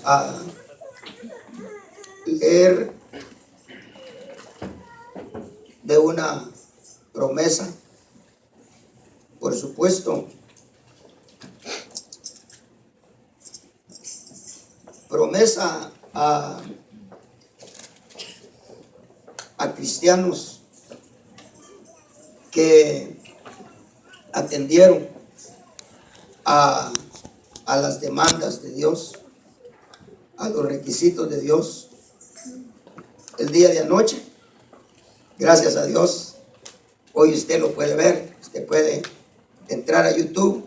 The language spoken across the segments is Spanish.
A leer de una promesa, por supuesto, promesa a cristianos que atendieron a las demandas de Dios, a los requisitos de Dios. El día de anoche, gracias a Dios, hoy usted lo puede ver, usted puede entrar a YouTube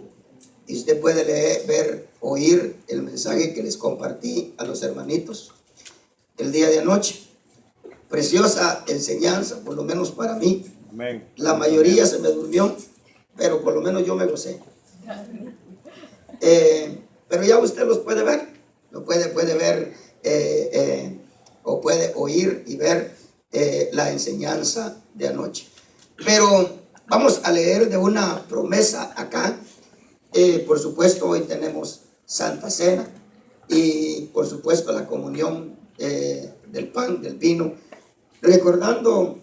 y usted puede leer, ver, oír el mensaje que les compartí a los hermanitos el día de anoche. Preciosa enseñanza, por lo menos para mí. Amén. La mayoría se me durmió, pero por lo menos yo me gocé. Pero ya usted los puede ver, lo puede ver o puede oír y ver la enseñanza de anoche. Pero vamos a leer de una promesa acá. Por supuesto, hoy tenemos Santa Cena y por supuesto la comunión del pan, del vino, recordando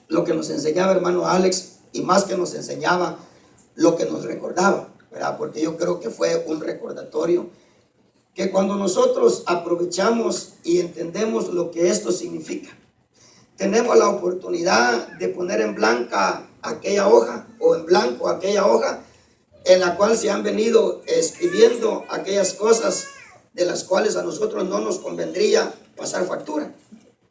lo que nos enseñaba hermano Alex, y más que nos enseñaba, lo que nos recordaba, ¿verdad? Porque yo creo que fue un recordatorio que cuando nosotros aprovechamos y entendemos lo que esto significa, tenemos la oportunidad de poner en blanca aquella hoja o en blanco aquella hoja en la cual se han venido escribiendo aquellas cosas de las cuales a nosotros no nos convendría pasar factura.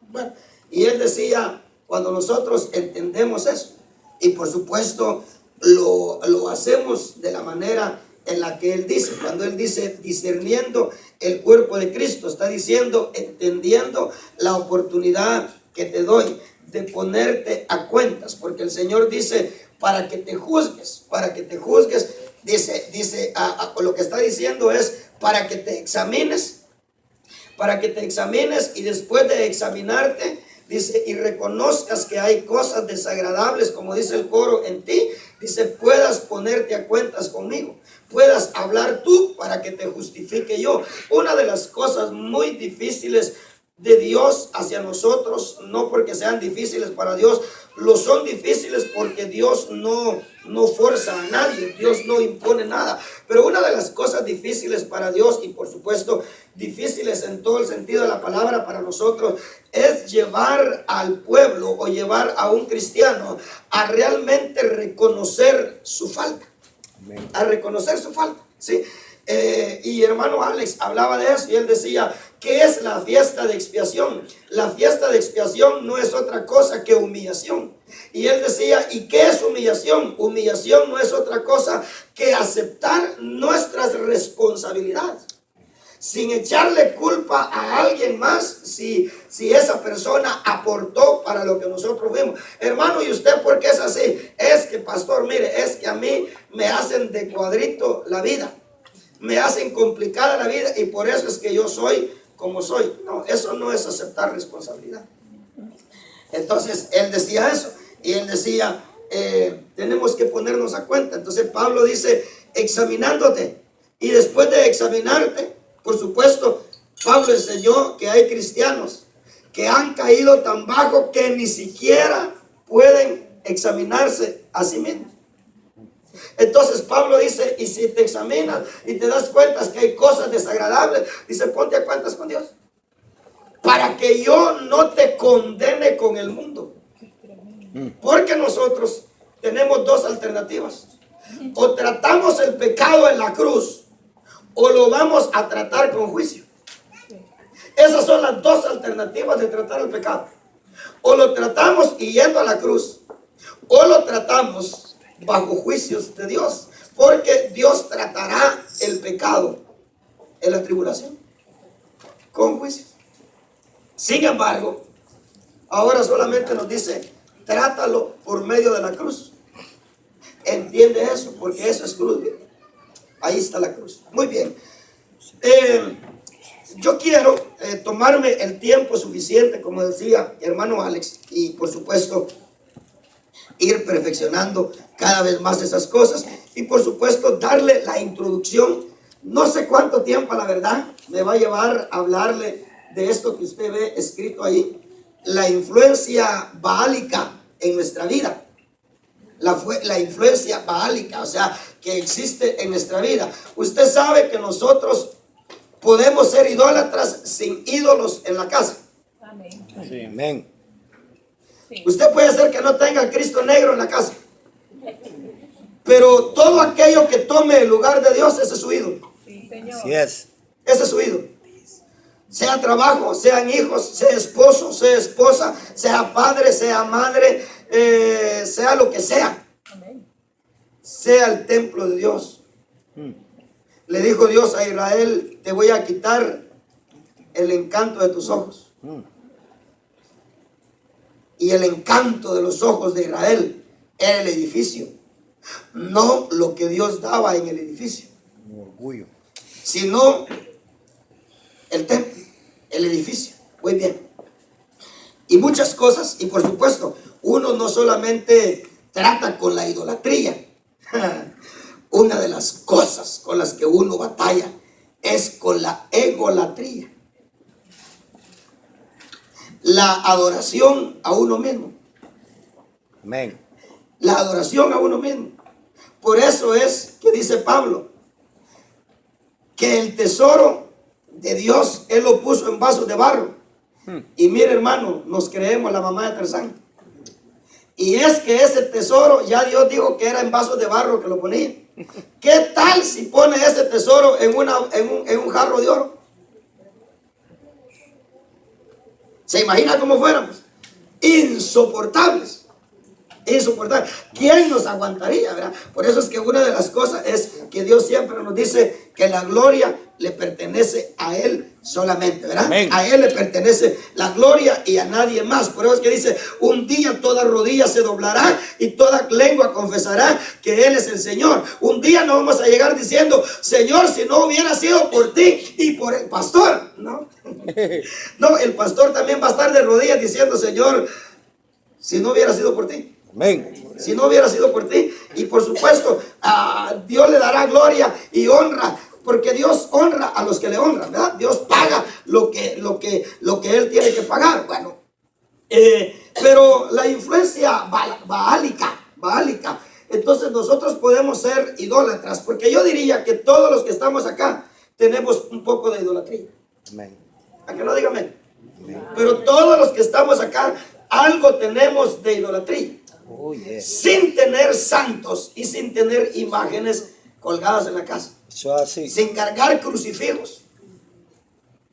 Bueno, y él decía, cuando nosotros entendemos eso, y por supuesto lo hacemos de la manera en la que él dice, cuando él dice discerniendo el cuerpo de Cristo, está diciendo entendiendo la oportunidad que te doy de ponerte a cuentas, porque el Señor dice para que te juzgues, dice lo que está diciendo es para que te examines y después de examinarte, dice, y reconozcas que hay cosas desagradables, como dice el coro en ti, dice, puedas ponerte a cuentas conmigo, puedas hablar tú para que te justifique yo. Una de las cosas muy difíciles de Dios hacia nosotros, no porque sean difíciles para Dios, lo son difíciles porque Dios no forza a nadie, Dios no impone nada. Pero una de las cosas difíciles para Dios, y por supuesto difíciles en todo el sentido de la palabra para nosotros, es llevar al pueblo o llevar a un cristiano a realmente reconocer su falta. A reconocer su falta, ¿sí? Y hermano Alex hablaba de eso y él decía, ¿qué es la fiesta de expiación? La fiesta de expiación no es otra cosa que humillación. Y él decía, ¿y qué es humillación? Humillación no es otra cosa que aceptar nuestras responsabilidades, sin echarle culpa a alguien más si esa persona aportó para lo que nosotros vimos. Hermano, ¿y usted por qué es así? Es que, pastor, mire, es que a mí me hacen de cuadrito la vida, me hacen complicada la vida y por eso es que yo soy como soy. No, eso no es aceptar responsabilidad. Entonces, él decía eso y él decía, tenemos que ponernos a cuenta. Entonces, Pablo dice, examinándote, y después de examinarte, por supuesto, Pablo enseñó que hay cristianos que han caído tan bajo que ni siquiera pueden examinarse a sí mismos. Entonces Pablo dice, y si te examinas y te das cuenta que hay cosas desagradables, dice, ponte a cuentas con Dios, para que yo no te condene con el mundo. Porque nosotros tenemos dos alternativas: o tratamos el pecado en la cruz, o lo vamos a tratar con juicio. Esas son las dos alternativas de tratar el pecado. O lo tratamos yendo a la cruz, o lo tratamos bajo juicios de Dios, porque Dios tratará el pecado en la tribulación con juicios. Sin embargo, ahora solamente nos dice, trátalo por medio de la cruz. Entiende eso, porque eso es cruz. Ahí está la cruz. Muy bien. Yo quiero tomarme el tiempo suficiente, como decía hermano Alex, y por supuesto ir perfeccionando cada vez más esas cosas, y por supuesto darle la introducción No sé cuánto tiempo, la verdad, me va a llevar a hablarle de esto que usted ve escrito ahí. La influencia baálica en nuestra vida. La influencia baálica, o sea, que existe en nuestra vida. Usted sabe que nosotros podemos ser idólatras sin ídolos en la casa. Amén. Sí, amén. Sí. Usted puede ser que no tenga el Cristo negro en la casa, pero todo aquello que tome el lugar de Dios, ese es su ídolo. Sí, Señor. Así es. Ese es su ídolo. Sea trabajo, sean hijos, sea esposo, sea esposa, sea padre, sea madre, sea lo que sea. Amén. Sea el templo de Dios. Le dijo Dios a Israel: te voy a quitar el encanto de tus ojos. Y el encanto de los ojos de Israel era el edificio, no lo que Dios daba en el edificio, Un orgullo. sino el templo, el edificio. Muy bien. Y muchas cosas, y por supuesto, uno no solamente trata con la idolatría. Una de las cosas con las que uno batalla es con la egolatría. La adoración a uno mismo. Amén. La adoración a uno mismo. Por eso es que dice Pablo que el tesoro de Dios Él lo puso en vasos de barro. Y mire, hermano, nos creemos la mamá de Tarzán. Y es que ese tesoro ya Dios dijo que era en vasos de barro que lo ponía. ¿Qué tal si pone ese tesoro en un jarro de oro? ¿Se imagina cómo fuéramos? Insoportables. Insoportables. ¿Quién nos aguantaría, verdad? Por eso es que una de las cosas es que Dios siempre nos dice que la gloria le pertenece a Él solamente, ¿verdad? Amén. A Él le pertenece la gloria y a nadie más. Por eso es que dice: un día toda rodilla se doblará y toda lengua confesará que Él es el Señor. Un día no vamos a llegar diciendo: Señor, si no hubiera sido por ti y por el pastor, ¿no? No, el pastor también va a estar de rodillas diciendo: Señor, si no hubiera sido por ti. Amén. Si no hubiera sido por ti. Y por supuesto, a Dios le dará gloria y honra, porque Dios honra a los que le honran, ¿verdad? Dios paga lo que Él tiene que pagar. Bueno, pero la influencia baálica, entonces nosotros podemos ser idólatras, porque yo diría que todos los que estamos acá tenemos un poco de idolatría. Amén. ¿A que no diga amén? Pero todos los que estamos acá, algo tenemos de idolatría. Oh, yes. Sin tener santos y sin tener imágenes colgadas en la casa. Eso así. Sin cargar crucifijos.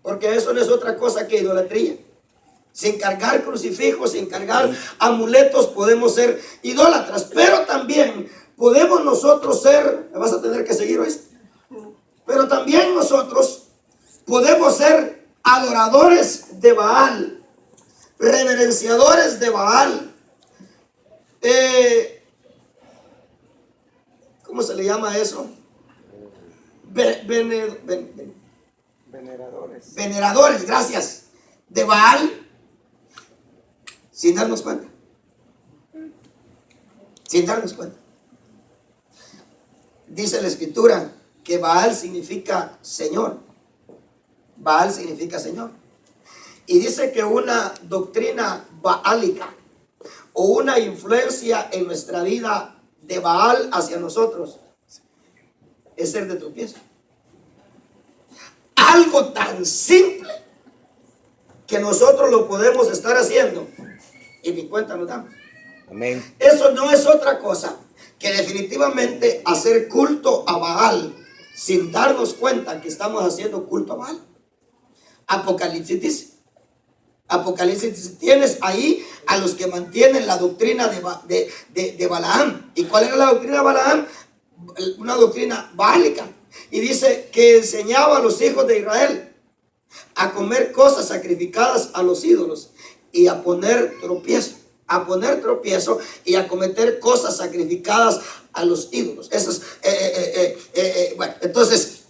Porque eso no es otra cosa que idolatría. Sin cargar crucifijos, sin cargar amuletos, podemos ser idólatras. Pero también podemos nosotros ser, me vas a tener que seguir, ¿oíste? Pero también nosotros podemos ser adoradores de Baal, reverenciadores de Baal. ¿Cómo se le llama eso? Veneradores. Veneradores, gracias, de Baal, sin darnos cuenta. Sin darnos cuenta. Dice la escritura que Baal significa Señor. Baal significa Señor. Y dice que una doctrina baálica o una influencia en nuestra vida de Baal hacia nosotros es ser de tropiezo. Algo tan simple que nosotros lo podemos estar haciendo y ni cuenta nos damos. Amén. Eso no es otra cosa que definitivamente hacer culto a Baal sin darnos cuenta que estamos haciendo culto a Baal. Apocalipsis dice. Apocalipsis, tienes ahí a los que mantienen la doctrina de Balaam. ¿Y cuál era la doctrina de Balaam? Una doctrina baálica. Y dice que enseñaba a los hijos de Israel a comer cosas sacrificadas a los ídolos y a poner tropiezo. A poner tropiezo y a cometer cosas sacrificadas a los ídolos. Eso es, bueno, entonces,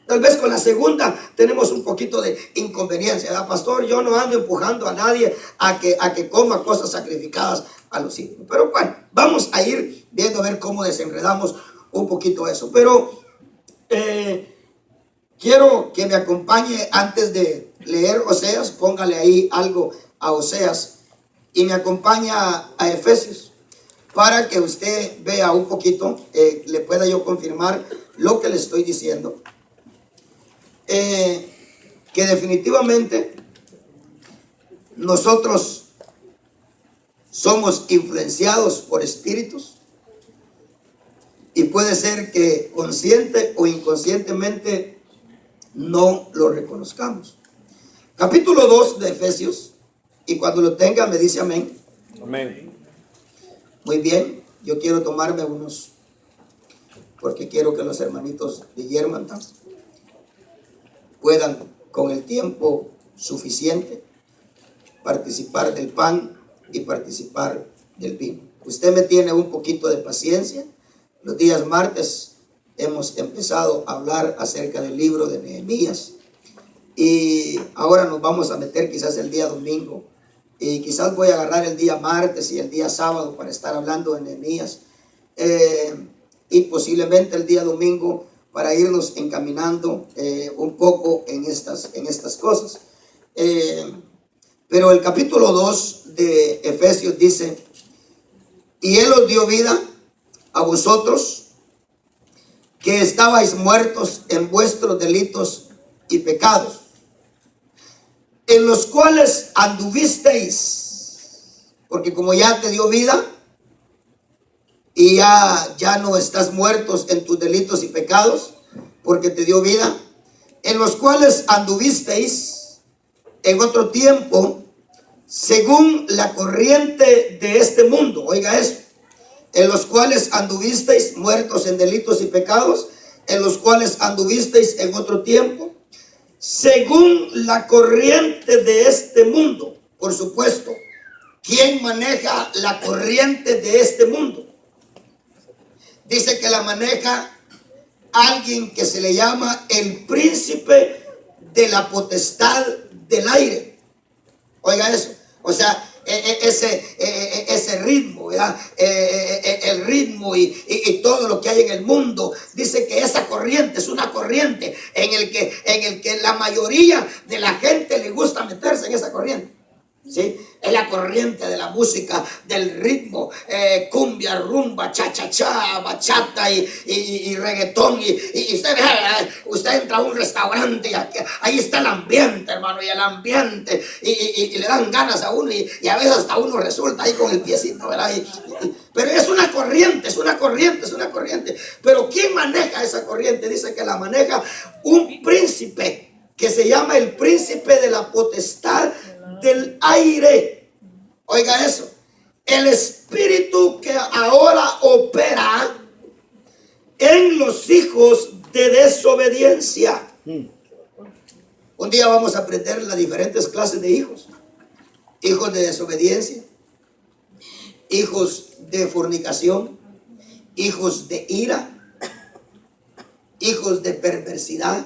tal vez con la segunda tenemos un poquito de inconveniencia, ¿verdad, pastor? Yo no ando empujando a nadie a que coma cosas sacrificadas a los ídolos. Pero bueno, vamos a ir viendo a ver cómo desenredamos un poquito eso. Pero Quiero que me acompañe antes de leer Oseas, póngale ahí algo a Oseas y me acompaña a Efesios para que usted vea un poquito, le pueda yo confirmar lo que le estoy diciendo. Que definitivamente nosotros somos influenciados por espíritus y puede ser que consciente o inconscientemente no lo reconozcamos. Capítulo 2 de Efesios, y cuando lo tenga me dice amén. Amén. Muy bien, yo quiero tomarme unos, porque quiero que los hermanitos de Yermantan puedan con el tiempo suficiente participar del pan y participar del vino. Usted me tiene un poquito de paciencia. Los días martes hemos empezado a hablar acerca del libro de Nehemías y ahora nos vamos a meter quizás el día domingo y quizás voy a agarrar el día martes y el día sábado para estar hablando de Nehemías y posiblemente el día domingo para irnos encaminando un poco en estas cosas. Pero el capítulo 2 de Efesios dice: y Él os dio vida a vosotros que estabais muertos en vuestros delitos y pecados, en los cuales anduvisteis, porque como ya te dio vida y ya no estás muertos en tus delitos y pecados, porque te dio vida, en los cuales anduvisteis en otro tiempo, según la corriente de este mundo. Oiga eso. En los cuales anduvisteis muertos en delitos y pecados, en los cuales anduvisteis en otro tiempo, según la corriente de este mundo. Por supuesto, ¿quién maneja la corriente de este mundo? Dice que la maneja alguien que se le llama el príncipe de la potestad del aire. Oiga eso. O sea, ese ritmo, ¿verdad? El ritmo y todo lo que hay en el mundo. Dice que esa corriente es una corriente en el que la mayoría de la gente le gusta meterse en esa corriente. ¿Sí? Es la corriente de la música, del ritmo, cumbia, rumba, cha-cha-cha, bachata y reggaetón. Y usted entra a un restaurante y ahí está el ambiente, hermano, y el ambiente, y le dan ganas a uno, y a veces hasta uno resulta ahí con el piecito, ¿verdad? Pero es una corriente, es una corriente, es una corriente. Pero ¿quién maneja esa corriente? Dice que la maneja un príncipe que se llama el príncipe de la potestad del aire. Oiga eso. El espíritu que ahora opera en los hijos de desobediencia. Un día vamos a aprender las diferentes clases de hijos. Hijos de desobediencia, hijos de fornicación, hijos de ira, hijos de perversidad,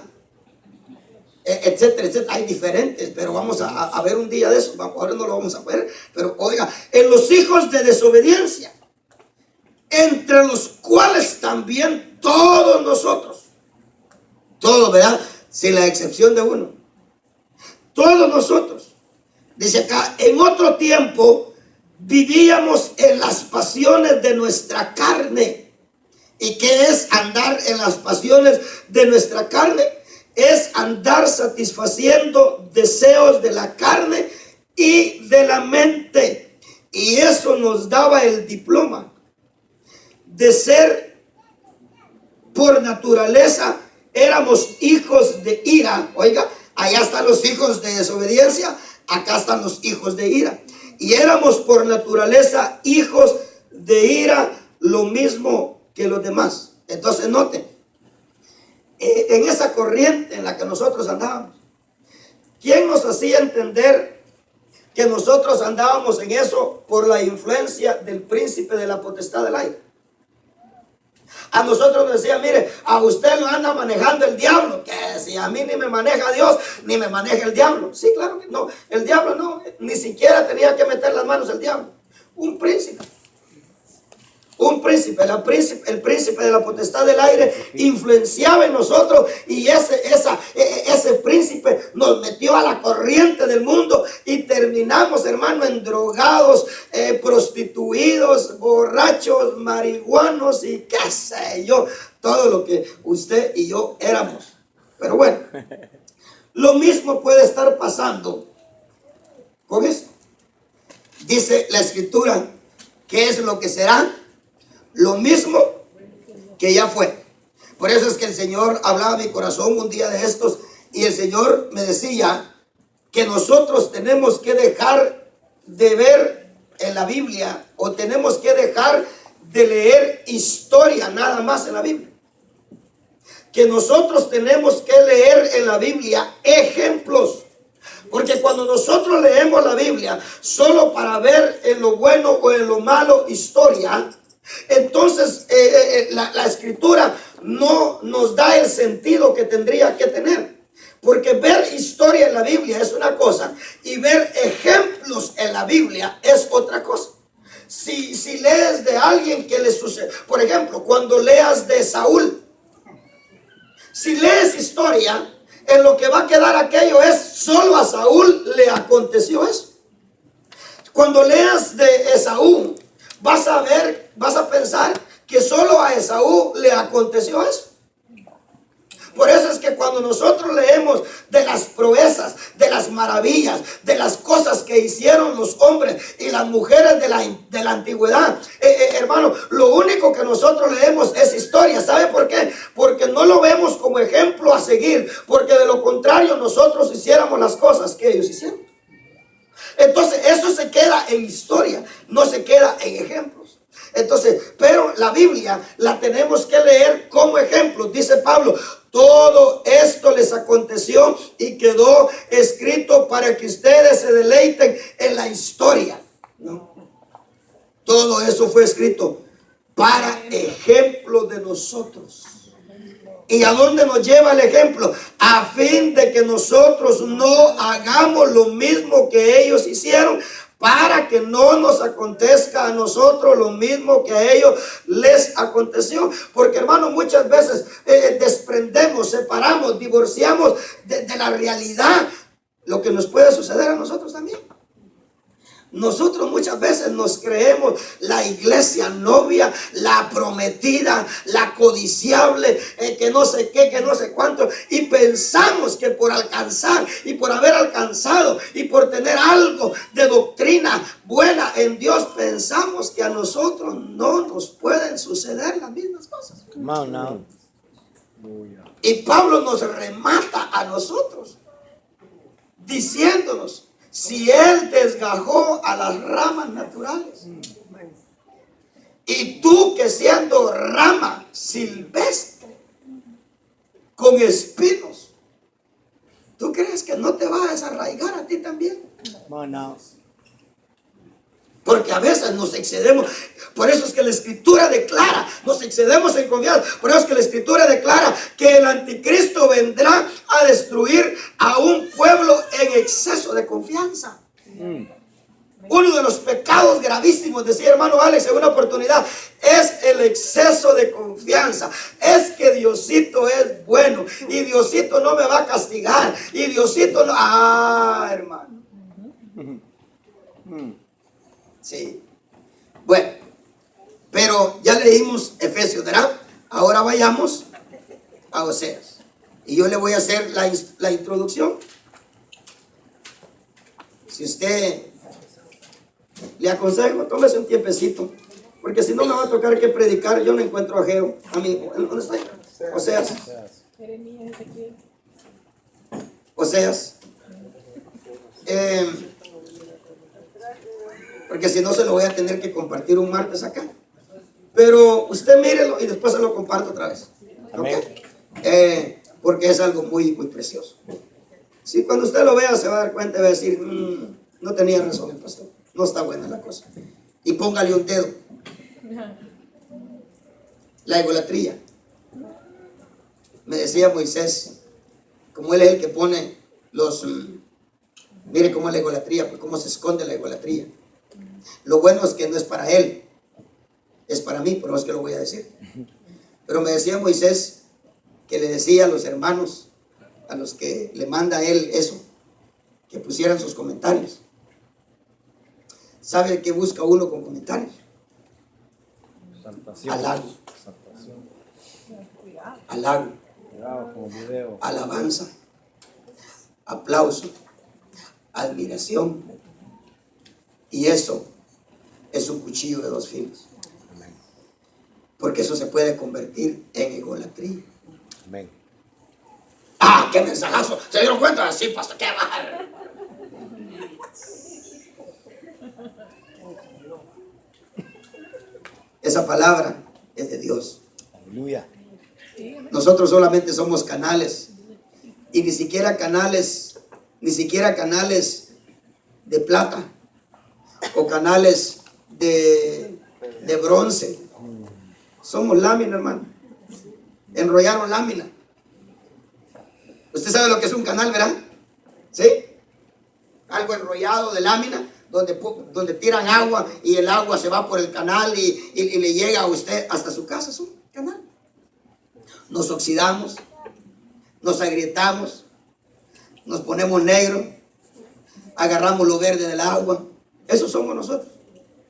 etcétera, etcétera. Hay diferentes, pero vamos a ver un día de eso. Ahora no lo vamos a ver, pero oiga, en los hijos de desobediencia, entre los cuales también todos nosotros, todos, ¿verdad? Sin la excepción de uno, todos nosotros, dice acá, en otro tiempo vivíamos en las pasiones de nuestra carne. ¿Y qué es andar en las pasiones de nuestra carne? Es andar satisfaciendo deseos de la carne y de la mente. Y eso nos daba el diploma de ser por naturaleza, éramos hijos de ira. Oiga, allá están los hijos de desobediencia, acá están los hijos de ira. Y éramos por naturaleza hijos de ira, lo mismo que los demás. Entonces noten, en esa corriente en la que nosotros andábamos, ¿quién nos hacía entender que nosotros andábamos en eso? Por la influencia del príncipe de la potestad del aire. A nosotros nos decía, mire, a usted lo anda manejando el diablo. Que si a mí ni me maneja Dios, ni me maneja el diablo. Sí, claro que no. El diablo no, ni siquiera tenía que meter las manos el diablo. Un príncipe un príncipe, el príncipe de la potestad del aire influenciaba en nosotros, y ese príncipe nos metió a la corriente del mundo y terminamos, hermano, en drogados, prostituidos, borrachos, marihuanos y qué sé yo, todo lo que usted y yo éramos. Pero bueno, lo mismo puede estar pasando con esto. Dice la escritura, ¿qué es lo que será? Lo mismo que ya fue. Por eso es que el Señor hablaba a mi corazón un día de estos, y el Señor me decía que nosotros tenemos que dejar de ver en la Biblia, o tenemos que dejar de leer historia nada más en la Biblia. Que nosotros tenemos que leer en la Biblia ejemplos. Porque cuando nosotros leemos la Biblia solo para ver en lo bueno o en lo malo historia, entonces la escritura no nos da el sentido que tendría que tener. Porque ver historia en la Biblia es una cosa, y ver ejemplos en la Biblia es otra cosa. Si lees de alguien que le sucede, por ejemplo, cuando leas de Saúl, si lees historia, en lo que va a quedar aquello es solo a Saúl le aconteció eso. Cuando leas de Esaú, vas a pensar que solo a Esaú le aconteció eso. Por eso es que cuando nosotros leemos de las proezas, de las maravillas, de las cosas que hicieron los hombres y las mujeres de la antigüedad, hermano, lo único que nosotros leemos es historia. ¿Sabe por qué? Porque no lo vemos como ejemplo a seguir, porque de lo contrario nosotros hiciéramos las cosas que ellos hicieron. Entonces eso se queda en historia, no se queda en ejemplos. Entonces, pero la Biblia la tenemos que leer como ejemplo. Dice Pablo, todo esto les aconteció y quedó escrito para que ustedes se deleiten en la historia, ¿no? Todo eso fue escrito para ejemplo de nosotros. ¿Y a dónde nos lleva el ejemplo? A fin de que nosotros no hagamos lo mismo que ellos hicieron, para que no nos acontezca a nosotros lo mismo que a ellos les aconteció. Porque, hermano, muchas veces desprendemos, separamos, divorciamos de la realidad lo que nos puede suceder a nosotros también. Nosotros muchas veces nos creemos la iglesia novia, la prometida, la codiciable, que no sé qué, que no sé cuánto, y pensamos que por alcanzar y por haber alcanzado y por tener algo de doctrina buena en Dios, pensamos que a nosotros no nos pueden suceder las mismas cosas. Come on now. Y Pablo nos remata a nosotros diciéndonos: si él desgajó a las ramas naturales, y tú que siendo rama silvestre con espinos, ¿tú crees que no te va a desarraigar a ti también? Come on now. Porque a veces nos excedemos. Por eso es que la escritura declara, nos excedemos en confianza. Por eso es que la escritura declara que el anticristo vendrá a destruir a un pueblo en exceso de confianza. Uno de los pecados gravísimos, decía hermano Alex en una oportunidad, es el exceso de confianza. Es que Diosito es bueno y Diosito no me va a castigar y Diosito no... hermano. Sí. Bueno, pero ya leímos Efesios, ¿verdad? Ahora vayamos a Oseas. Y yo le voy a hacer la introducción. Si usted le aconsejo, tómese un tiempecito, porque si no me va a tocar que predicar. Yo no encuentro a Geo. A mí, ¿dónde estoy? Oseas. Oseas. Porque si no se lo voy a tener que compartir un martes acá. Pero usted mírelo y después se lo comparto otra vez. ¿Okay? Porque es algo muy, muy precioso. Si cuando usted lo vea se va a dar cuenta y va a decir, no tenía razón el pastor, no está buena la cosa. Y póngale un dedo. La egolatría. Me decía Moisés, como él es el que pone los... mire cómo es la egolatría, pues cómo se esconde la egolatría. Lo bueno es que no es para él, es para mí, pero no es que lo voy a decir. Pero me decía Moisés que le decía a los hermanos, a los que le manda a él eso, que pusieran sus comentarios. ¿Sabe qué busca uno con comentarios? Halago, halago, alabanza, aplauso, admiración. Y eso es un cuchillo de dos filos. Porque eso se puede convertir en idolatría. Amén. ¡Ah, qué mensajazo! ¿Se dieron cuenta? Sí, pastor, qué bárbaro. Esa palabra es de Dios. Aleluya. Nosotros solamente somos canales. Y ni siquiera canales de plata o canales de bronce. Somos lámina, hermano. Enrollaron lámina. Usted sabe lo que es un canal, ¿verdad? ¿Sí? Algo enrollado de lámina donde tiran agua y el agua se va por el canal y le llega a usted hasta su casa. Es un canal. Nos oxidamos, nos agrietamos, nos ponemos negro, agarramos lo verde del agua. Eso somos nosotros.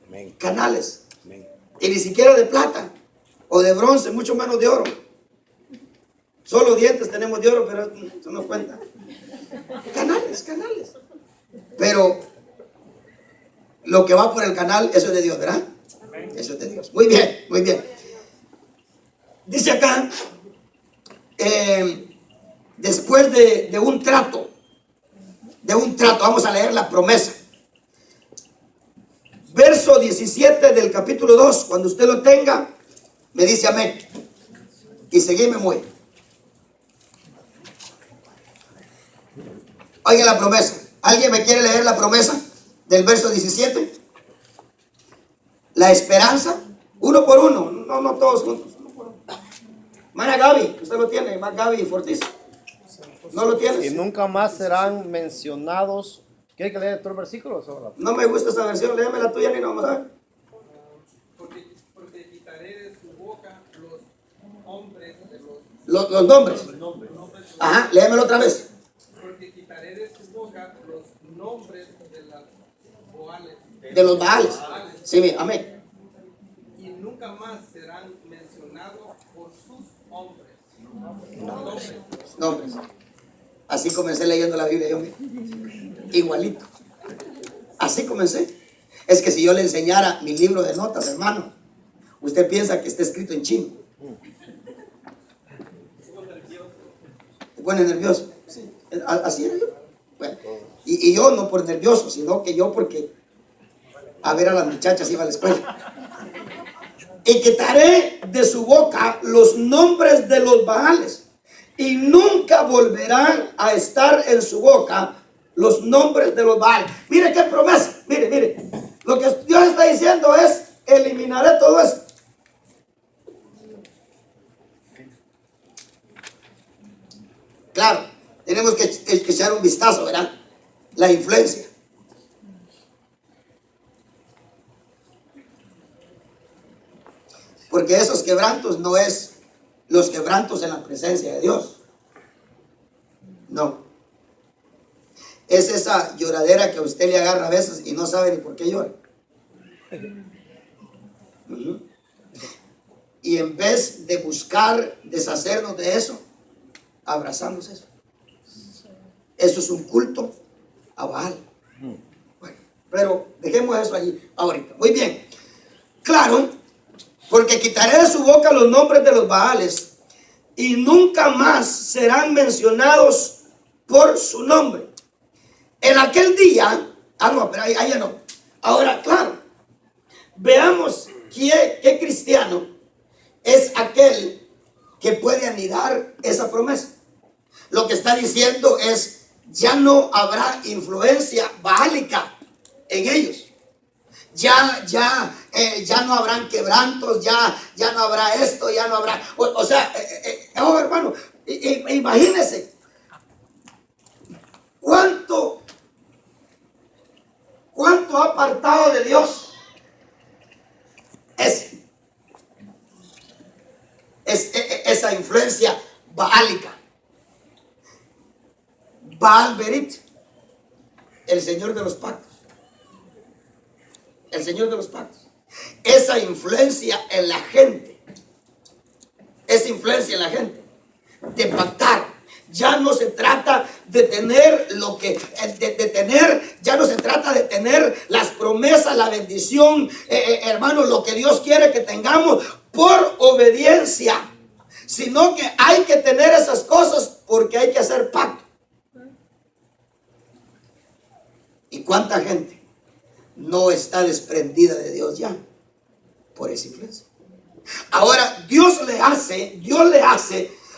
Amén. Canales. Amén. Y ni siquiera de plata o de bronce, mucho menos de oro. Solo dientes tenemos de oro, pero eso no cuenta. Canales. Pero lo que va por el canal, eso es de Dios, ¿verdad? Eso es de Dios. Muy bien. Dice acá, después de un trato, vamos a leer la promesa. Verso 17 del capítulo 2, cuando usted lo tenga, me dice amén. Y seguime muy. Oiga la promesa. ¿Alguien me quiere leer la promesa del verso 17? La esperanza, uno por uno, no todos juntos. Uno por uno. Mana Gaby, usted lo tiene, más Gaby y Fortis. ¿No lo Y tienes? nunca más serán mencionados. ¿Quiere que lea todos los versículos? No me gusta esa versión, léame la tuya, ni no vamos a ver. Porque quitaré de su boca los hombres de Los nombres. Ajá, léamelo otra vez. porque quitaré de su boca los nombres de las Boales. De los Baales. Sí, amén. Y nunca más serán mencionados por sus hombres. Nombres. Así comencé leyendo la Biblia yo mismo. Igualito. Así comencé. Es que si yo le enseñara mi libro de notas, hermano, usted piensa que está escrito en chino. ¿Te pone nervioso? Sí. Así era yo. Bueno, y yo no por nervioso, sino que yo porque a ver a las muchachas iba a la escuela. Y quitaré de su boca los nombres de los Baales, y nunca volverán a estar en su boca los nombres de los Baales. Mire qué promesa. Mire. Lo que Dios está diciendo es: eliminaré todo esto. Claro, tenemos que echar un vistazo, ¿verdad? La influencia. Porque esos quebrantos no es los quebrantos en la presencia de Dios. No. Es esa lloradera que a usted le agarra a veces y no sabe ni por qué llora. Y en vez de buscar deshacernos de eso, abrazamos eso. Eso es un culto a Baal. Bueno, pero dejemos eso allí ahorita. Muy bien. Claro, porque quitaré de su boca los nombres de los Baales y nunca más serán mencionados por su nombre. En aquel día, no, pero ahí ya no. Ahora, claro, veamos qué cristiano es aquel que puede anidar esa promesa. Lo que está diciendo es: ya no habrá influencia baálica en ellos. Ya no habrán quebrantos, ya no habrá esto, ya no habrá. O sea, hermano, imagínense cuánto ha apartado de Dios ese. Alberit, el Señor de los pactos. El Señor de los pactos. Esa influencia en la gente. Esa influencia en la gente. De pactar. Ya no se trata de tener ya no se trata de tener las promesas, la bendición, hermano, lo que Dios quiere que tengamos por obediencia, sino que hay que tener esas cosas porque hay que hacer pacto. ¿Y cuánta gente no está desprendida de Dios ya por esa influencia? Ahora Dios le hace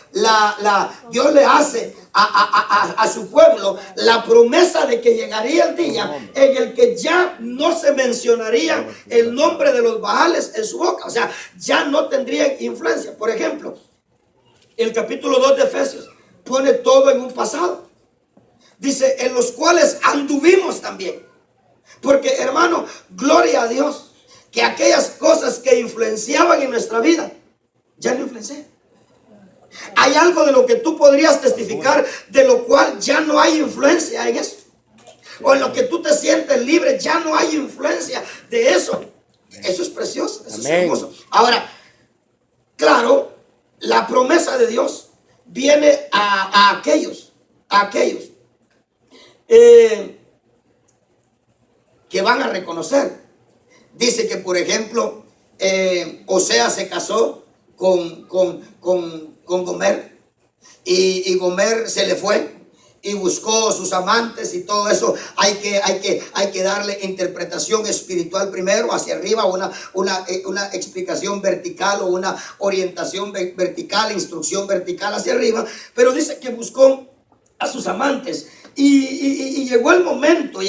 a su pueblo la promesa de que llegaría el día en el que ya no se mencionaría el nombre de los Baales en su boca. O sea, ya no tendrían influencia. Por ejemplo, el capítulo 2 de Efesios pone todo en un pasado. Dice, en los cuales anduvimos también. Porque, hermano, gloria a Dios, que aquellas cosas que influenciaban en nuestra vida, ya no influencian. Hay algo de lo que tú podrías testificar, de lo cual ya no hay influencia en eso. O en lo que tú te sientes libre, ya no hay influencia de eso. Eso es precioso, eso es hermoso. Ahora, claro, la promesa de Dios viene a aquellos que van a reconocer. Dice que, por ejemplo, Osea se casó con Gomer, y Gomer se le fue y buscó sus amantes y todo eso. Hay que darle interpretación espiritual primero, hacia arriba, una explicación vertical o una orientación vertical, instrucción vertical hacia arriba. Pero dice que buscó a sus amantes y llegó el momento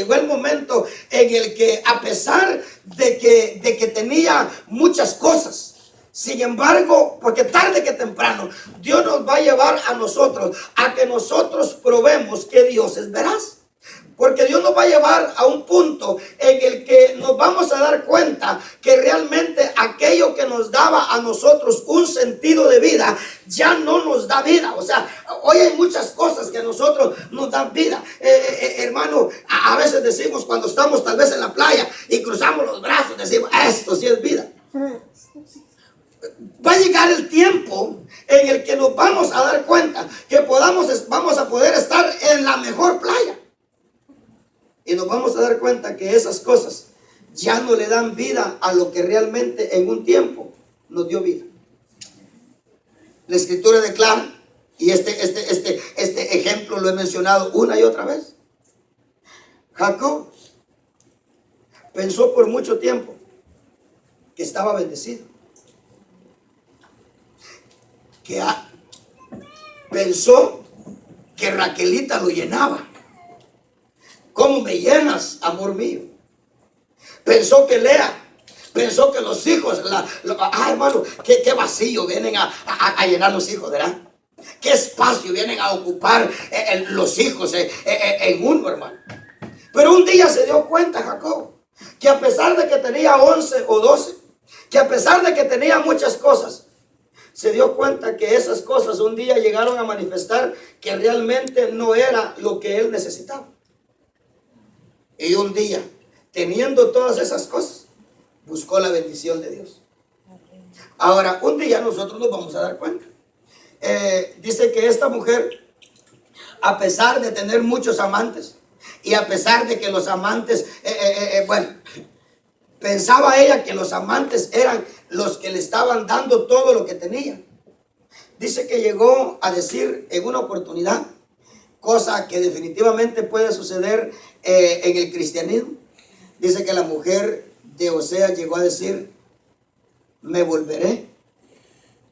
en el que, a pesar de que tenía muchas cosas, sin embargo, porque tarde que temprano Dios nos va a llevar a nosotros a que nosotros probemos que Dios es veraz. Porque Dios nos va a llevar a un punto en el que nos vamos a dar cuenta que realmente aquello que nos daba a nosotros un sentido de vida, ya no nos da vida. O sea, hoy hay muchas cosas que a nosotros nos dan vida. Hermano, a veces decimos, cuando estamos tal vez en la playa y cruzamos los brazos, decimos, esto sí es vida. Va a llegar el tiempo en el que nos vamos a dar cuenta que vamos a poder estar en la mejor playa. Y nos vamos a dar cuenta que esas cosas ya no le dan vida a lo que realmente en un tiempo nos dio vida. La Escritura declara, y este ejemplo lo he mencionado una y otra vez. Jacob pensó por mucho tiempo que estaba bendecido. Pensó que Raquelita lo llenaba. ¿Cómo me llenas, amor mío? Pensó que Lea, pensó que los hijos, hermano, qué vacío vienen a llenar los hijos, ¿verdad? Qué espacio vienen a ocupar los hijos en uno, hermano. Pero un día se dio cuenta Jacob que, a pesar de que tenía 11 o 12, que a pesar de que tenía muchas cosas, se dio cuenta que esas cosas un día llegaron a manifestar que realmente no era lo que él necesitaba. Y un día, teniendo todas esas cosas, buscó la bendición de Dios. Ahora, un día nosotros nos vamos a dar cuenta. Dice que esta mujer, a pesar de tener muchos amantes, y a pesar de que los amantes, pensaba ella que los amantes eran los que le estaban dando todo lo que tenía. Dice que llegó a decir en una oportunidad, cosa que definitivamente puede suceder en el cristianismo. Dice que la mujer de Osea llegó a decir, me volveré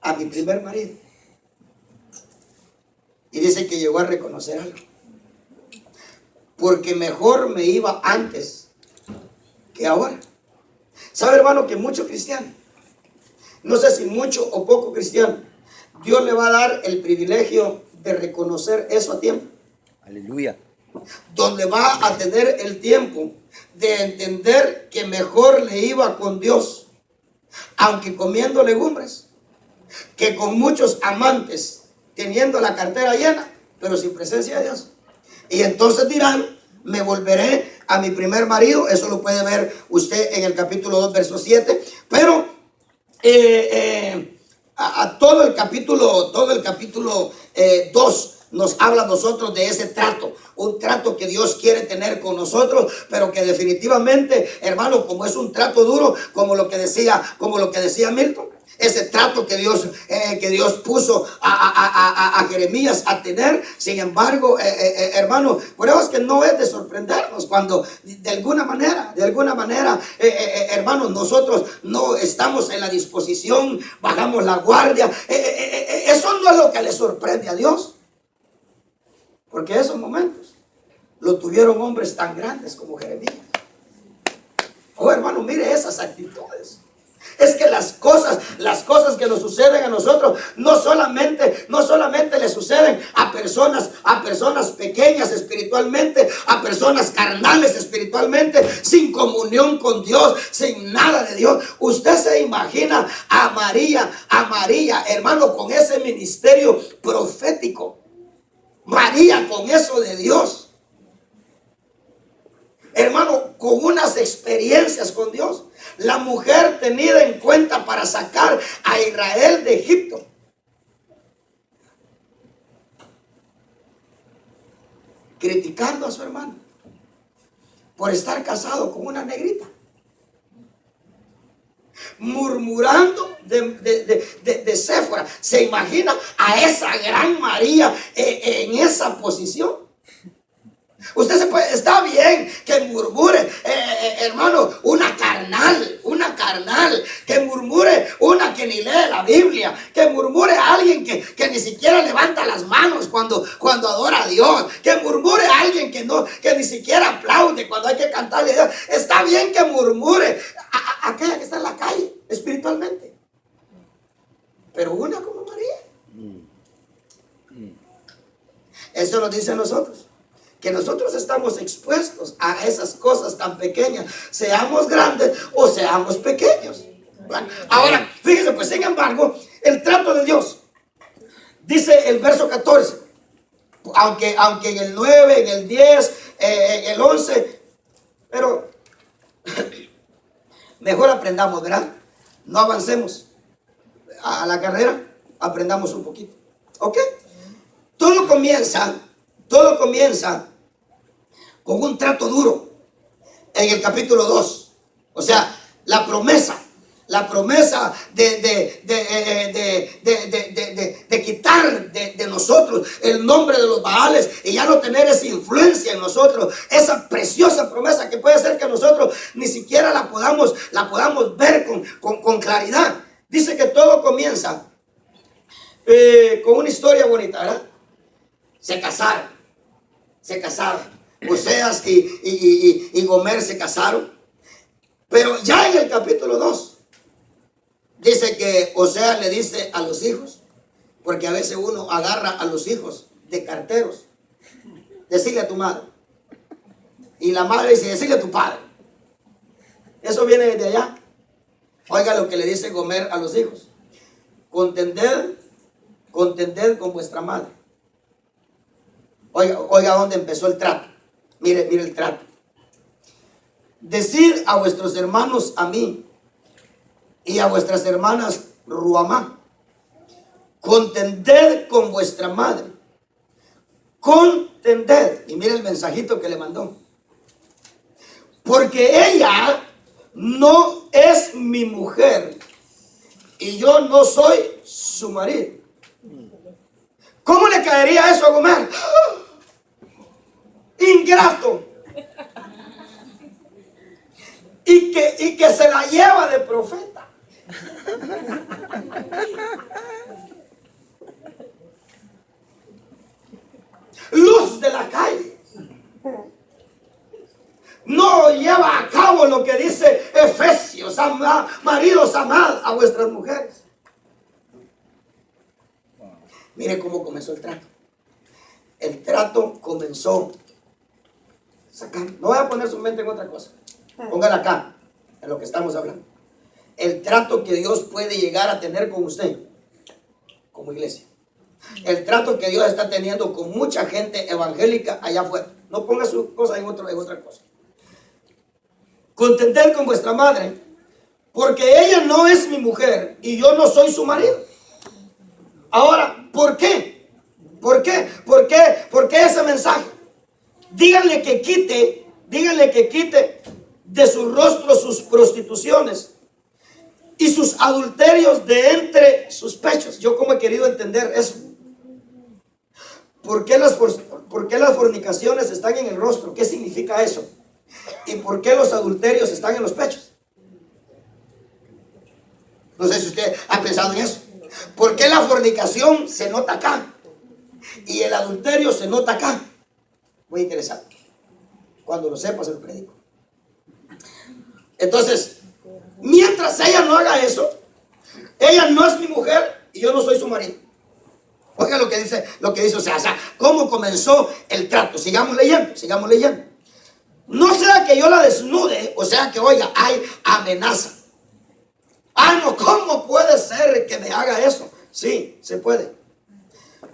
a mi primer marido. Y dice que llegó a reconocer algo. Porque mejor me iba antes que ahora. ¿Sabe, hermano, que mucho cristiano, no sé si mucho o poco cristiano, Dios le va a dar el privilegio de reconocer eso a tiempo? Aleluya. Donde va a tener el tiempo de entender que mejor le iba con Dios, aunque comiendo legumbres, que con muchos amantes, teniendo la cartera llena, pero sin presencia de Dios. Y entonces dirán, me volveré a mi primer marido. Eso lo puede ver usted en el capítulo 2, verso 7. Pero todo el capítulo 2 nos habla a nosotros de ese trato, un trato que Dios quiere tener con nosotros, pero que definitivamente, hermano, como es un trato duro, como lo que decía Milton, ese trato que Dios puso a Jeremías a tener. Sin embargo, hermano, por eso es que no es de sorprendernos cuando de alguna manera, hermano, nosotros no estamos en la disposición, bajamos la guardia. Eso no es lo que le sorprende a Dios. Porque esos momentos lo tuvieron hombres tan grandes como Jeremías. Oh, hermano, mire esas actitudes. Es que las cosas que nos suceden a nosotros no solamente le suceden a personas pequeñas espiritualmente, a personas carnales espiritualmente, sin comunión con Dios, sin nada de Dios. Usted se imagina a María, hermano, con ese ministerio profético. María con eso de Dios, hermano, con unas experiencias con Dios, la mujer tenida en cuenta para sacar a Israel de Egipto. Criticando a su hermano por estar casado con una negrita, murmurando de Séfora. ¿Se imagina a esa gran María en esa posición? Está bien que murmure, hermano, una carnal, que murmure una que ni lee la Biblia, que murmure a alguien que ni siquiera levanta las manos cuando adora a Dios, que murmure a alguien que ni siquiera aplaude cuando hay que cantarle a Dios. Está bien que murmure a aquella que está en la calle espiritualmente, pero una como María. Eso nos dice a nosotros, que nosotros estamos expuestos a esas cosas tan pequeñas, seamos grandes o seamos pequeños. Bueno, ahora, fíjese, pues sin embargo, el trato de Dios, dice el verso 14, aunque en el 9, en el 10, en el 11, pero mejor aprendamos, ¿verdad? No avancemos a la carrera, aprendamos un poquito. ¿Ok? Todo comienza con un trato duro en el capítulo 2. O sea, la promesa de quitar de nosotros el nombre de los Baales y ya no tener esa influencia en nosotros, esa preciosa promesa que puede ser que nosotros ni siquiera la podamos ver con claridad. Dice que todo comienza con una historia bonita, ¿verdad? Se casaron. Oseas y Gomer se casaron. Pero ya en el capítulo 2 dice que Oseas le dice a los hijos, porque a veces uno agarra a los hijos de carteros, decirle a tu madre, y la madre dice, decirle a tu padre. Eso viene desde allá. Oiga lo que le dice Gomer a los hijos: contended con vuestra madre. Oiga dónde empezó el trato. Mire el trato. Decid a vuestros hermanos a mí y a vuestras hermanas Ruamá, contended con vuestra madre. Contended. Y mire el mensajito que le mandó. Porque ella no es mi mujer y yo no soy su marido. ¿Cómo le caería eso a Gomer? Ingrato. Y que se la lleva de profeta. Luz de la calle. No lleva a cabo lo que dice Efesios: maridos, amad a vuestras mujeres. Mire cómo comenzó el trato. El trato comenzó sacando. No voy a poner su mente en otra cosa. Póngala acá, en lo que estamos hablando. El trato que Dios puede llegar a tener con usted como iglesia. El trato que Dios está teniendo con mucha gente evangélica allá afuera. No ponga su cosa en otra cosa. Contender con vuestra madre, porque ella no es mi mujer y yo no soy su marido. Ahora, ¿por qué? ¿Por qué? ¿Por qué? ¿Por qué ese mensaje? Díganle que quite de su rostro sus prostituciones y sus adulterios de entre sus pechos. Yo como he querido entender eso. ¿Por qué las fornicaciones están en el rostro? ¿Qué significa eso? ¿Y por qué los adulterios están en los pechos? No sé si usted ha pensado en eso. ¿Por qué la fornicación se nota acá y el adulterio se nota acá? Muy interesante. Cuando lo sepa se lo predico. Entonces, mientras ella no haga eso, ella no es mi mujer y yo no soy su marido. Oiga lo que dice, o sea, ¿cómo comenzó el trato? Sigamos leyendo. No sea que yo la desnude, o sea que, oiga, hay amenaza. Ah, no, ¿cómo puede ser que me haga eso? Sí, se puede.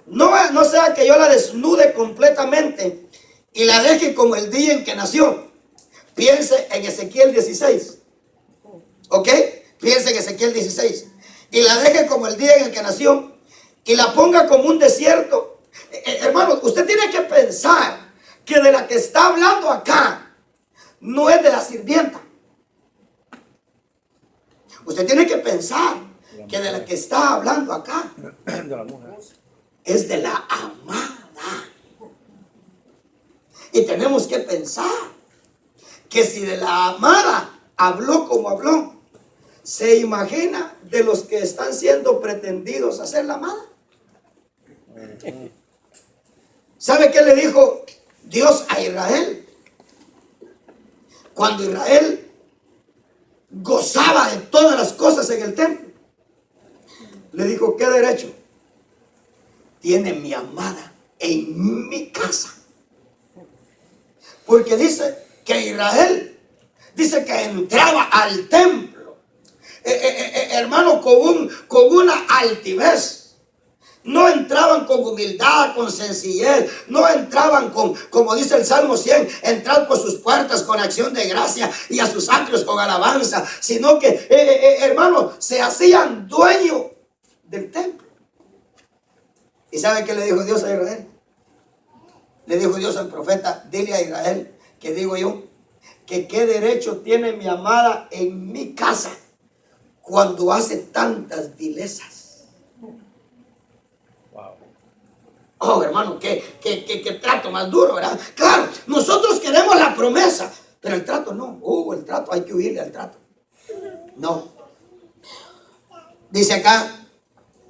No sea que yo la desnude completamente y la deje como el día en que nació. Piense en Ezequiel 16. ¿Ok? Piense en Ezequiel 16. Y la deje como el día en el que nació y la ponga como un desierto. Hermano, usted tiene que pensar que de la que está hablando acá no es de la sirvienta. Usted tiene que pensar que de la que está hablando acá es de la amada. Y tenemos que pensar que si de la amada habló como habló, ¿se imagina de los que están siendo pretendidos a ser la amada? ¿Sabe qué le dijo Dios a Israel? Cuando Israel gozaba de todas las cosas en el templo, le dijo: ¿qué derecho tiene mi amada en mi casa? Porque dice que Israel, dice que entraba al templo, hermano, con una altivez. No entraban con humildad, con sencillez. No entraban con, como dice el Salmo 100, entrar por sus puertas con acción de gracia y a sus atrios con alabanza. Sino que, hermano, se hacían dueño del templo. ¿Y sabe qué le dijo Dios a Israel? Le dijo Dios al profeta: dile a Israel, que digo yo, que qué derecho tiene mi amada en mi casa cuando hace tantas vilezas. Oh, hermano, qué trato más duro, ¿verdad? Claro, nosotros queremos la promesa, pero el trato no. El trato, hay que huirle al trato. No. Dice acá: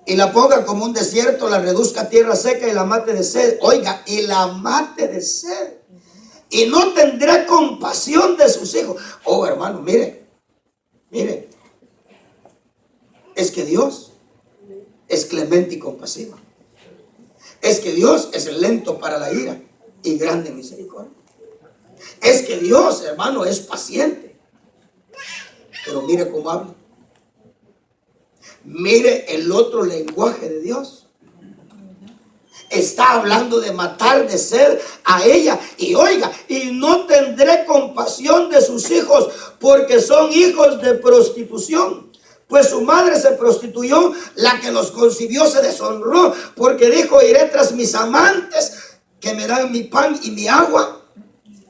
y la ponga como un desierto, la reduzca a tierra seca y la mate de sed. Oiga, y la mate de sed. Y no tendrá compasión de sus hijos. Oh, hermano, mire. Es que Dios es clemente y compasivo. Es que Dios es lento para la ira y grande en misericordia. Es que Dios, hermano, es paciente. Pero mire cómo habla. Mire el otro lenguaje de Dios. Está hablando de matar de sed a ella. Y oiga, y no tendré compasión de sus hijos, porque son hijos de prostitución. Pues su madre se prostituyó, la que los concibió se deshonró, porque dijo: iré tras mis amantes, que me dan mi pan y mi agua,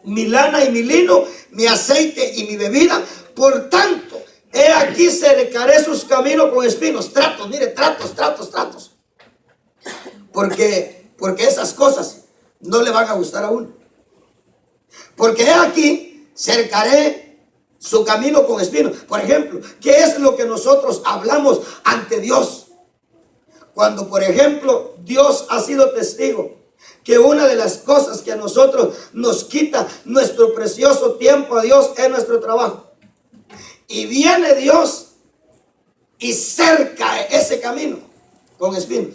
mi lana y mi lino, mi aceite y mi bebida. Por tanto, he aquí cercaré sus caminos con espinos. Tratos, mire, tratos. Porque esas cosas no le van a gustar a uno. Porque he aquí cercaré su camino con espinos. Por ejemplo, ¿qué es lo que nosotros hablamos ante Dios? Cuando, por ejemplo, Dios ha sido testigo que una de las cosas que a nosotros nos quita nuestro precioso tiempo a Dios es nuestro trabajo. Y viene Dios y cerca ese camino con espinos.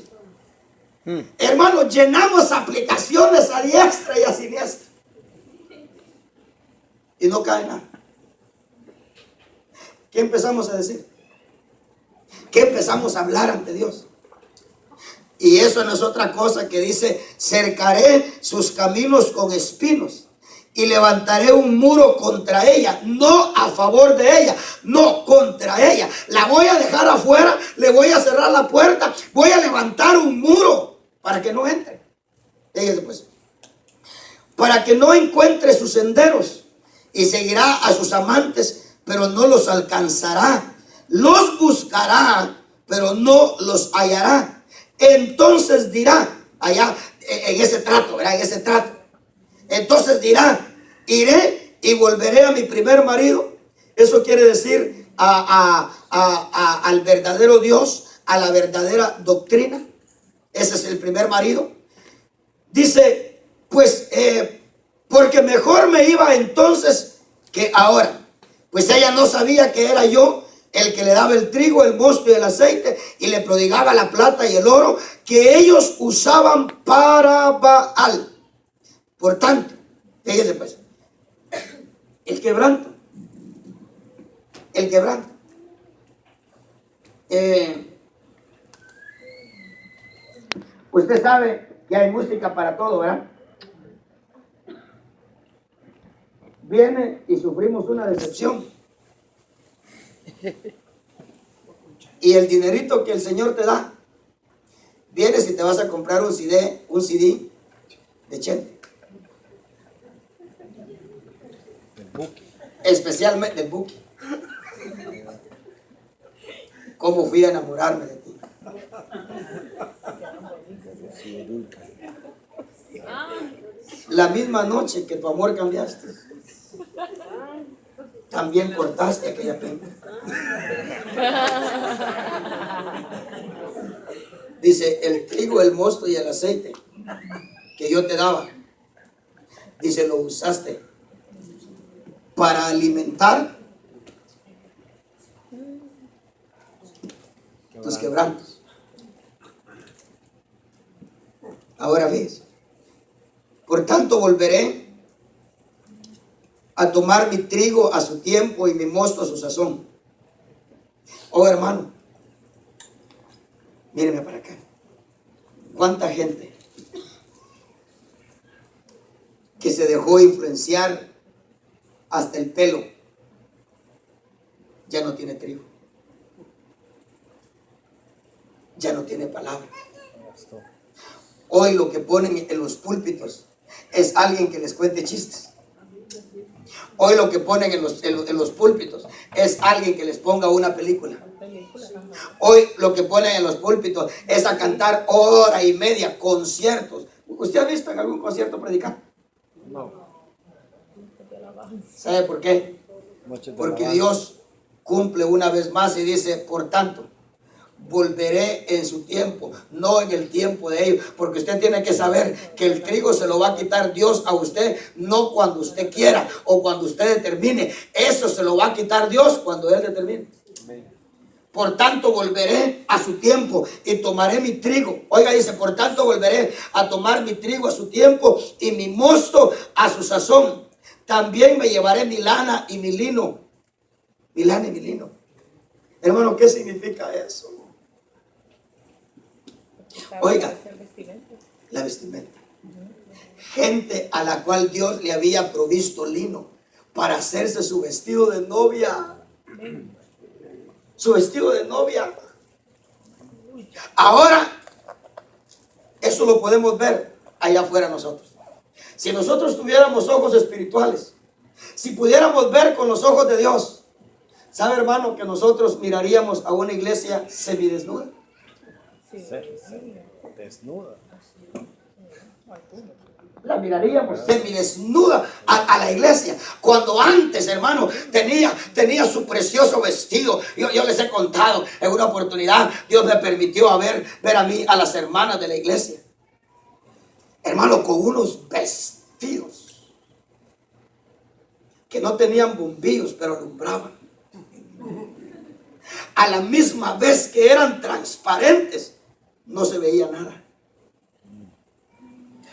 Hermanos, llenamos aplicaciones a diestra y a siniestra y no cae nada. ¿Qué empezamos a decir? ¿Qué empezamos a hablar ante Dios? Y eso no es otra cosa que dice, cercaré sus caminos con espinos y levantaré un muro contra ella, no a favor de ella, no contra ella. La voy a dejar afuera, le voy a cerrar la puerta, voy a levantar un muro para que no entre. Fíjese pues, para que no encuentre sus senderos, y seguirá a sus amantes, pero no los alcanzará. Los buscará, pero no los hallará. Entonces dirá, allá en ese trato, ¿verdad? En ese trato. Entonces dirá, iré y volveré a mi primer marido. Eso quiere decir al verdadero Dios, a la verdadera doctrina. Ese es el primer marido. Dice, pues, porque mejor me iba entonces que ahora. Pues ella no sabía que era yo el que le daba el trigo, el mosto y el aceite, y le prodigaba la plata y el oro que ellos usaban para Baal. Por tanto, fíjese pues, el quebranto. Usted sabe que hay música para todo, ¿verdad? Viene y sufrimos una decepción. Y el dinerito que el Señor te da, vienes y te vas a comprar un CD de Chente. Especialmente del Buki. ¿Cómo fui a enamorarme de ti? La misma noche que tu amor cambiaste, también cortaste aquella pena. Dice, el trigo, el mosto y el aceite que yo te daba, dice, lo usaste para alimentar tus quebrantos. Ahora ves, por tanto volveré a tomar mi trigo a su tiempo y mi mosto a su sazón. Oh hermano, míreme para acá. ¿Cuánta gente que se dejó influenciar hasta el pelo ya no tiene trigo? Ya no tiene palabra. Hoy lo que ponen en los púlpitos es alguien que les cuente chistes. Hoy lo que ponen en los púlpitos es alguien que les ponga una película. Hoy lo que ponen en los púlpitos es a cantar hora y media, conciertos. ¿Usted ha visto en algún concierto predicar? No. ¿Sabe por qué? Porque Dios cumple una vez más y dice, por tanto, volveré en su tiempo, no en el tiempo de ellos, porque usted tiene que saber que el trigo se lo va a quitar Dios a usted, no cuando usted quiera o cuando usted determine. Eso se lo va a quitar Dios cuando Él determine. Por tanto volveré a su tiempo y tomaré mi trigo. Oiga, dice, por tanto volveré a tomar mi trigo a su tiempo y mi mosto a su sazón. También me llevaré mi lana y mi lino. Mi lana y mi lino. Hermano, ¿qué significa eso? Oiga, la vestimenta. Gente a la cual Dios le había provisto lino para hacerse su vestido de novia. Su vestido de novia. Ahora, eso lo podemos ver allá afuera nosotros. Si nosotros tuviéramos ojos espirituales, si pudiéramos ver con los ojos de Dios, ¿sabe, hermano, que nosotros miraríamos a una iglesia semidesnuda? Desnuda. La miraríamos semidesnuda a la iglesia. Cuando antes, hermano, tenía su precioso vestido. Yo les he contado en una oportunidad, Dios me permitió ver a mí, a las hermanas de la iglesia, hermano, con unos vestidos que no tenían bombillos, pero alumbraban. A la misma vez que eran transparentes, no se veía nada.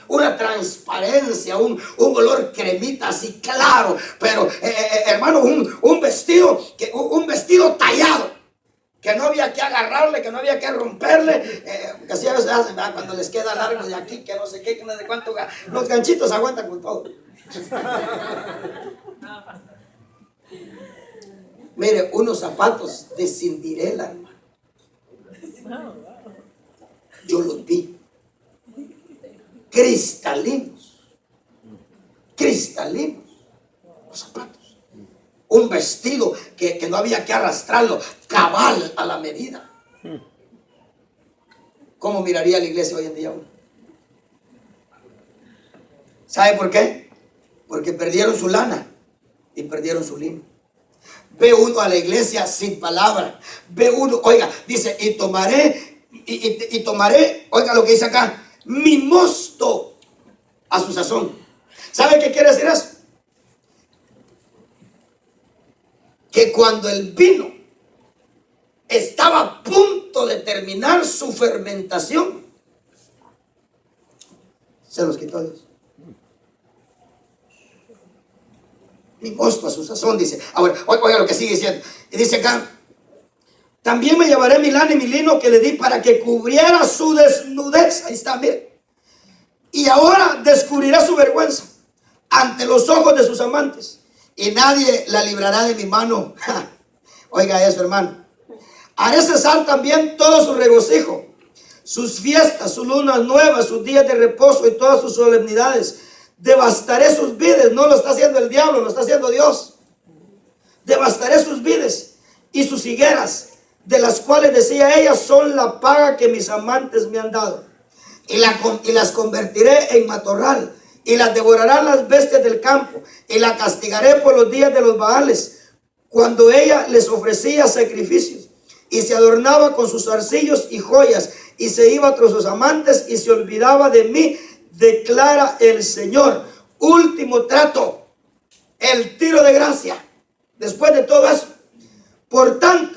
Una transparencia, un olor cremita así claro, pero hermano, un vestido tallado, que no había que agarrarle, que no había que romperle, que así a veces hacen, ¿verdad? Cuando les queda largo de aquí, que no sé qué, que no sé cuánto, los ganchitos aguantan con todo. Mire, unos zapatos de Cinderella, hermano. Yo los vi. Cristalinos. Cristalinos. Los zapatos. Un vestido que no había que arrastrarlo. Cabal a la medida. ¿Cómo miraría la iglesia hoy en día uno? ¿Sabe por qué? Porque perdieron su lana y perdieron su lino. Ve uno a la iglesia sin palabra. Ve uno, oiga, dice, y tomaré, oiga lo que dice acá, mi mosto a su sazón. ¿Sabe qué quiere decir eso? Que cuando el vino estaba a punto de terminar su fermentación, se los quitó Dios. Mi mosto a su sazón, dice. Ahora, oiga lo que sigue diciendo. Y dice acá, también me llevaré mi lana y mi lino que le di para que cubriera su desnudez. Ahí está, mire. Y ahora descubrirá su vergüenza ante los ojos de sus amantes. Y nadie la librará de mi mano. Oiga eso, hermano. Haré cesar también todo su regocijo, sus fiestas, sus lunas nuevas, sus días de reposo y todas sus solemnidades. Devastaré sus vides. No lo está haciendo el diablo, lo está haciendo Dios. Devastaré sus vides y sus higueras, de las cuales decía ella, son la paga que mis amantes me han dado. Y las convertiré en matorral, y las devorarán las bestias del campo, y la castigaré por los días de los Baales, cuando ella les ofrecía sacrificios, y se adornaba con sus arcillos y joyas, y se iba tras sus amantes, y se olvidaba de mí, declara el Señor. Último trato, el tiro de gracia. Después de todo eso, por tanto,